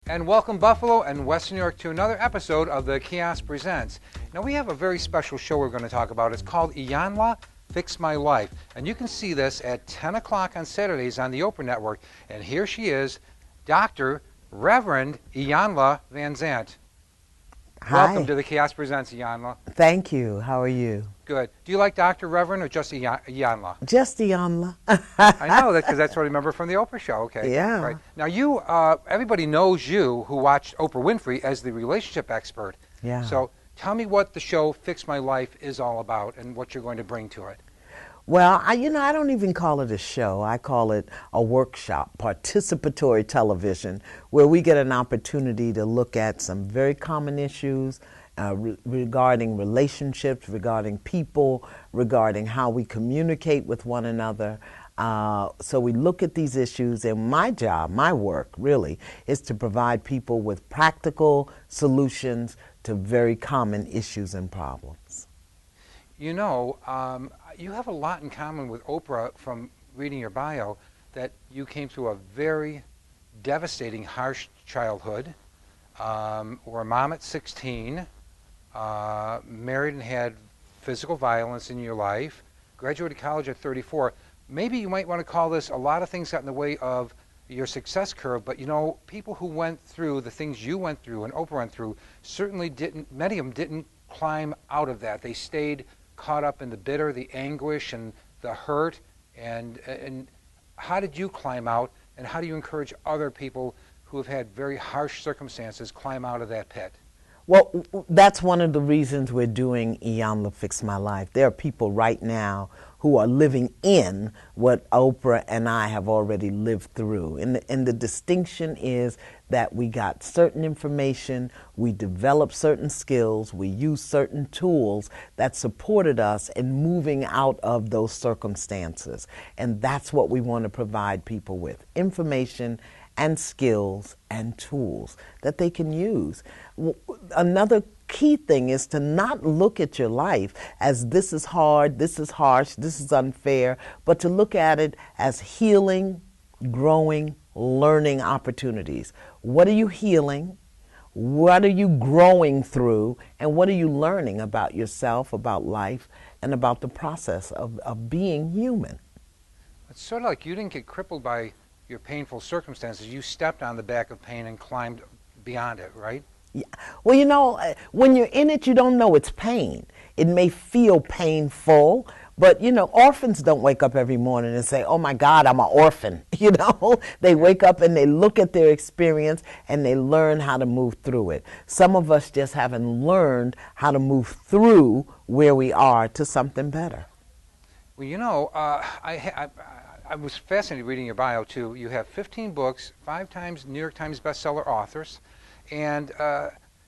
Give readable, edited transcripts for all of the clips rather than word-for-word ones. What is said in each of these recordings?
And welcome Buffalo and Western New York to another episode of the Kiosk Presents. Now we have a very special show we're going to talk about. It's called Iyanla Fix My Life. And you can see this at 10 o'clock on Saturdays on the Oprah Network. And here she is, Dr. Reverend Iyanla Vanzant. Hi. Welcome to the Kiosk Presents, Iyanla. Thank you. How are you? Good. Do you like Dr. Reverend or just Iyanla? Just Iyanla. I know that because that's what I remember from the Oprah show. Okay. Yeah. Right. Now you, everybody knows you who watched Oprah Winfrey as the relationship expert. Yeah. So tell me what the show Fix My Life is all about and what you're going to bring to it. Well, I don't even call it a show. I call it a workshop, participatory television, where we get an opportunity to look at some very common issues regarding relationships, regarding people, regarding how we communicate with one another. So we look at these issues, and my job, my work really, is to provide people with practical solutions to very common issues and problems. You know, you have a lot in common with Oprah from reading your bio, that you came through a very devastating, harsh childhood, were a mom at 16, married and had physical violence in your life, graduated college at 34. Maybe you might want to call this a lot of things got in the way of your success curve, but you know, people who went through the things you went through and Oprah went through certainly didn't, many of them didn't climb out of that. They stayed caught up in the bitter, the anguish, and the hurt. And how did you climb out, and how do you encourage other people who have had very harsh circumstances climb out of that pit? Well, that's one of the reasons we're doing Iyanla Fix My Life. There are people right now who are living in what Oprah and I have already lived through. And the distinction is that we got certain information, we developed certain skills, we used certain tools that supported us in moving out of those circumstances. And that's what we want to provide people with, information and skills and tools that they can use. Another key thing is to not look at your life as this is hard, this is harsh, this is unfair, but to look at it as healing, growing, learning opportunities. What are you healing? What are you growing through? And what are you learning about yourself, about life, and about the process of being human? It's sort of like you didn't get crippled by your painful circumstances. You stepped on the back of pain and climbed beyond it, right? Yeah. Well, you know, when you're in it, you don't know it's pain. It may feel painful, but, you know, orphans don't wake up every morning and say, oh, my God, I'm an orphan. You know, they wake up and they look at their experience and they learn how to move through it. Some of us just haven't learned how to move through where we are to something better. Well, you know, I was fascinated reading your bio, too. You have 15 books, 5 times New York Times bestseller authors, and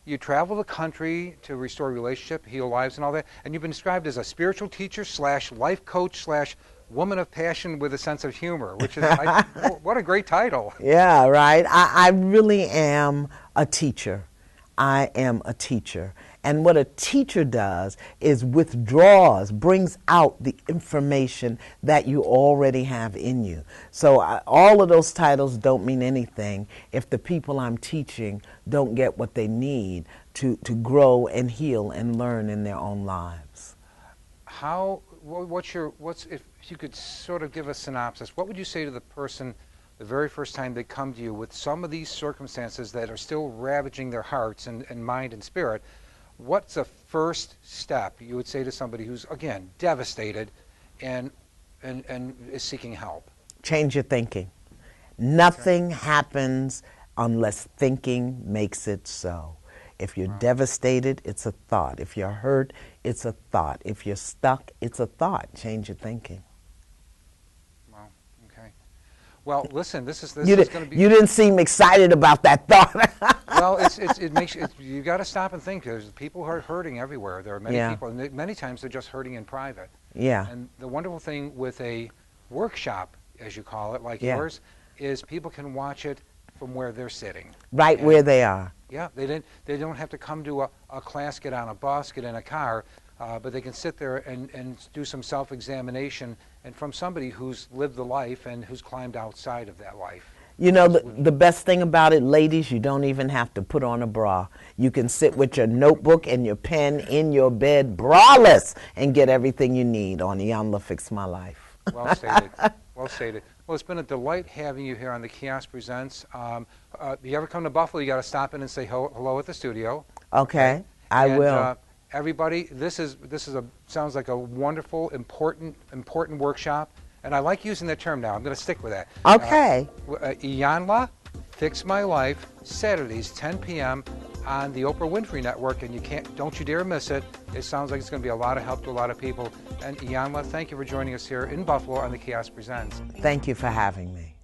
you travel the country to restore relationship, heal lives, and all that. And you've been described as a spiritual teacher / life coach / woman of passion with a sense of humor, which is, what a great title. Yeah, right. I really am a teacher. I am a teacher. And what a teacher does is withdraws, brings out the information that you already have in you. So all of those titles don't mean anything if the people I'm teaching don't get what they need to grow and heal and learn in their own lives. If you could sort of give a synopsis, what would you say to the person the very first time they come to you with some of these circumstances that are still ravaging their hearts and mind and spirit? What's the first step you would say to somebody who's, again, devastated and is seeking help? Change your thinking. Nothing happens unless thinking makes it so. If you're devastated, it's a thought. If you're hurt, it's a thought. If you're stuck, it's a thought. Change your thinking. Wow. Okay. Well, listen, this is going to be. You didn't seem excited about that thought. Well, it makes you got to stop and think. There's people who are hurting everywhere. There are many people, and many times they're just hurting in private. Yeah. And the wonderful thing with a workshop, as you call it, like yours, is people can watch it from where they're sitting. Right where they are. Yeah, they don't have to come to a class, get on a bus, get in a car, but they can sit there and do some self-examination, and from somebody who's lived the life and who's climbed outside of that life. You know, the best thing about it, ladies, you don't even have to put on a bra. You can sit with your notebook and your pen in your bed, braless, and get everything you need on Iyanla Fix My Life. Well stated. Well stated. Well, it's been a delight having you here on the Kiosk Presents. You ever come to Buffalo, you got to stop in and say hello at the studio. Okay, I will. Everybody, this sounds like a wonderful, important workshop, and I like using that term now. I'm going to stick with that. Okay. Iyanla Fix My Life, Saturdays, 10 p.m. on the Oprah Winfrey Network, and don't you dare miss it. It sounds like it's going to be a lot of help to a lot of people. And Iyanla, thank you for joining us here in Buffalo on the Kiosk Presents. Thank you for having me.